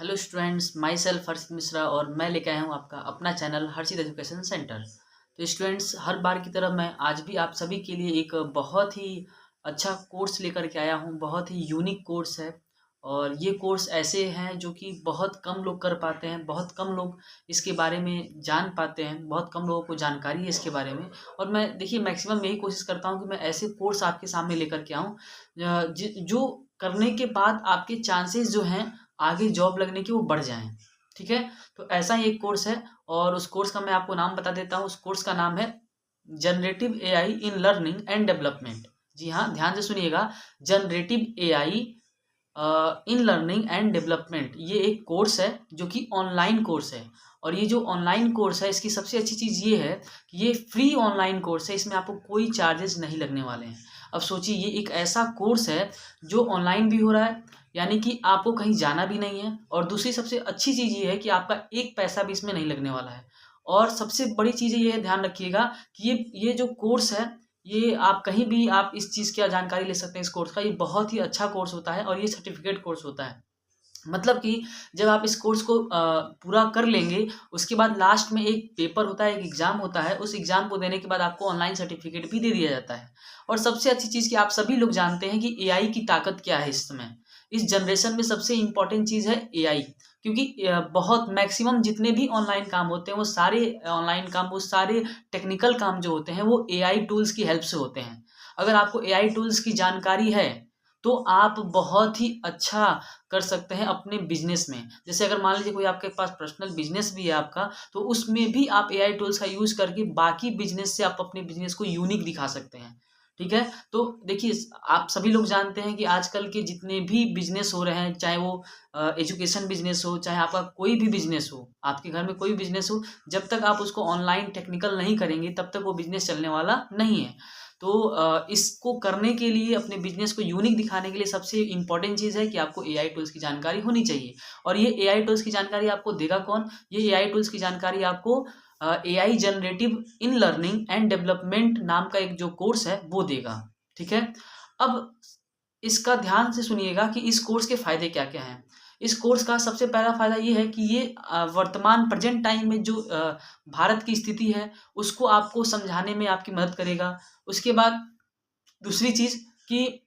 Hello students, my self हर्षित मिश्रा और मैं लेके आया हूँ आपका अपना चैनल हर्षित एजुकेशन सेंटर। तो स्टूडेंट्स, हर बार की तरह मैं आज भी आप सभी के लिए एक बहुत ही अच्छा कोर्स लेकर के आया हूँ। बहुत ही यूनिक कोर्स है और ये कोर्स ऐसे हैं जो कि बहुत कम लोग कर पाते हैं, बहुत कम लोग इसके बारे में जान पाते हैं, बहुत कम लोगों को जानकारी है इसके बारे में। और मैं देखिए मैक्सिमम यही कोशिश करता हूँ कि मैं ऐसे कोर्स आपके सामने लेकर के आऊँ जो करने के बाद आपके चांसेस जो हैं आगे जॉब लगने की वो बढ़ जाएँ। ठीक है? तो ऐसा ही एक कोर्स है और उस कोर्स का मैं आपको नाम बता देता हूँ। उस कोर्स का नाम है generative AI in learning and development. जी हाँ, ध्यान से सुनिएगा। Generative AI in learning and development, ये एक कोर्स है जो कि ऑनलाइन कोर्स है। और ये जो ऑनलाइन कोर्स है इसकी सबसे अच्छी चीज़ ये है कि ये फ्री ऑनलाइन कोर्स है। इसमें आपको कोई चार्जेस नहीं लगने वाले हैं। अब सोचिए, ये एक ऐसा कोर्स है जो ऑनलाइन भी हो रहा है, यानी कि आपको कहीं जाना भी नहीं है। और दूसरी सबसे अच्छी चीज़ ये है कि आपका एक पैसा भी इसमें नहीं लगने वाला है। और सबसे बड़ी चीज़ ये है, ध्यान रखिएगा कि ये जो कोर्स है, ये आप कहीं भी आप इस चीज़ की जानकारी ले सकते हैं। इस कोर्स का ये बहुत ही अच्छा कोर्स होता है और ये सर्टिफिकेट कोर्स होता है। मतलब कि जब आप इस कोर्स को पूरा कर लेंगे, उसके बाद लास्ट में एक पेपर होता है, एक एग्ज़ाम होता है। उस एग्ज़ाम को देने के बाद आपको ऑनलाइन सर्टिफिकेट भी दे दिया जाता है। और सबसे अच्छी चीज़ कि आप सभी लोग जानते हैं कि एआई की ताकत क्या है इस समय। इस जनरेशन में सबसे इम्पोर्टेंट चीज़ है एआई। क्योंकि बहुत मैक्सिमम जितने भी ऑनलाइन काम होते हैं, वो सारे ऑनलाइन काम, वो सारे टेक्निकल काम जो होते हैं, वो एआई टूल्स की हेल्प से होते हैं। अगर आपको एआई टूल्स की जानकारी है, तो आप बहुत ही अच्छा कर सकते हैं अपने बिजनेस में। जैसे अगर मान लीजिए कोई आपके पास पर्सनल बिजनेस भी है आपका, तो उसमें भी आप एआई टूल्स का यूज़ करके बाकी बिजनेस से आप अपने बिजनेस को यूनिक दिखा सकते हैं। ठीक है? तो देखिए, आप सभी लोग जानते हैं कि आजकल के जितने भी बिजनेस हो रहे हैं, चाहे वो एजुकेशन बिजनेस हो, चाहे आपका कोई भी बिजनेस हो, आपके घर में कोई भी बिजनेस हो, जब तक आप उसको ऑनलाइन टेक्निकल नहीं करेंगे, तब तक वो बिजनेस चलने वाला नहीं है। तो इसको करने के लिए, अपने बिज़नेस को यूनिक दिखाने के लिए सबसे इम्पोर्टेंट चीज़ है कि आपको एआई टूल्स की जानकारी होनी चाहिए। और ये एआई टूल्स की जानकारी आपको देगा कौन? ये एआई टूल्स की जानकारी आपको AI generative in learning and development नाम का एक जो कोर्स है, वो देगा। ठीक है? अब इसका ध्यान से सुनिएगा कि इस कोर्स के फ़ायदे क्या-क्या हैं। इस कोर्स का सबसे पहला फ़ायदा ये है कि ये वर्तमान प्रेज़ेंट टाइम में जो भारत की स्थिति है, उसको आपको समझाने में आपकी मदद करेगा। उसके बाद दूसरी चीज़ कि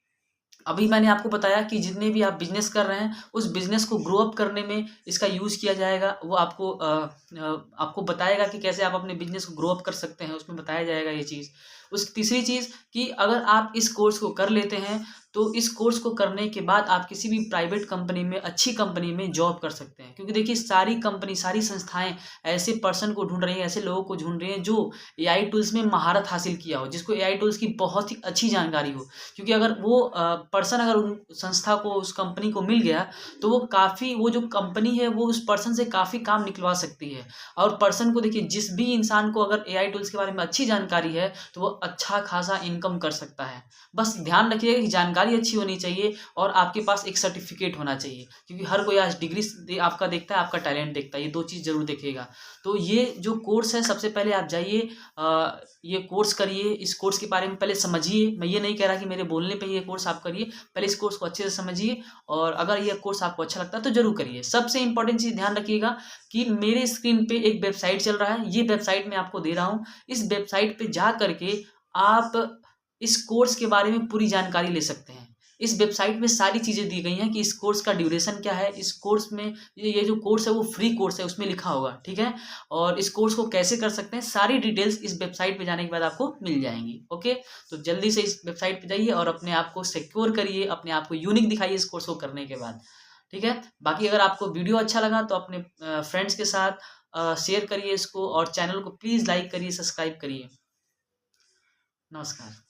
अभी मैंने आपको बताया कि जितने भी आप बिज़नेस कर रहे हैं, उस बिज़नेस को ग्रो अप करने में इसका यूज़ किया जाएगा। वो आपको बताएगा कि कैसे आप अपने बिज़नेस को ग्रो अप कर सकते हैं, उसमें बताया जाएगा ये चीज़। उस तीसरी चीज़ कि अगर आप इस कोर्स को कर लेते हैं, तो इस कोर्स को करने के बाद आप किसी भी प्राइवेट कंपनी में, अच्छी कंपनी में जॉब कर सकते हैं। क्योंकि देखिए, सारी कंपनी, सारी संस्थाएँ ऐसे पर्सन को ढूँढ रही हैं, ऐसे लोगों को ढूँढ रही हैं जो एआई टूल्स में महारत हासिल किया हो, जिसको एआई टूल्स की बहुत ही अच्छी जानकारी हो। क्योंकि अगर वो पर्सन अगर उन संस्था को, उस कंपनी को मिल गया, तो वो जो कंपनी है, वो उस पर्सन से काफ़ी काम निकलवा सकती है। और पर्सन को देखिए, जिस भी इंसान को अगर एआई टूल्स के बारे में अच्छी जानकारी है, तो वो अच्छा खासा इनकम कर सकता है। बस ध्यान रखिएगा कि जानकारी अच्छी होनी चाहिए और आपके पास एक सर्टिफिकेट होना चाहिए। क्योंकि हर कोई आज डिग्री आपका देखता है, आपका टैलेंट देखता है। ये 2 चीज़ ज़रूर देखेगा। तो ये जो कोर्स है, सबसे पहले आप जाइए, ये कोर्स करिए। इस कोर्स के बारे में पहले समझिए। मैं ये नहीं कह रहा कि मेरे बोलने पे ये कोर्स आप करिए। पहले इस कोर्स को अच्छे से समझिए और अगर ये कोर्स आपको अच्छा लगता है तो ज़रूर करिए। सबसे इम्पोर्टेंट चीज़ ध्यान रखिएगा कि मेरे स्क्रीन पे एक वेबसाइट चल रहा है। ये वेबसाइट मैं आपको दे रहा हूँ। इस वेबसाइट पे जा करके आप इस कोर्स के बारे में पूरी जानकारी ले सकते हैं। इस वेबसाइट में सारी चीज़ें दी गई हैं कि इस कोर्स का ड्यूरेशन क्या है, इस कोर्स में ये जो कोर्स है वो फ्री कोर्स है, उसमें लिखा होगा, ठीक है? और इस कोर्स को कैसे कर सकते हैं, सारी डिटेल्स इस वेबसाइट पे जाने के बाद आपको मिल जाएँगी, ओके? तो जल्दी से इस वेबसाइट पे जाइए और अपने आप को सिक्योर करिए, अपने आप को यूनिक दिखाइए इस कोर्स को करने के बाद, ठीक है? बाकी अगर आपको वीडियो अच्छा लगा तो अपने फ्रेंड्स के साथ शेयर करिए इसको और चैनल को प्लीज़ लाइक करिए, सब्सक्राइब करिए। नमस्कार।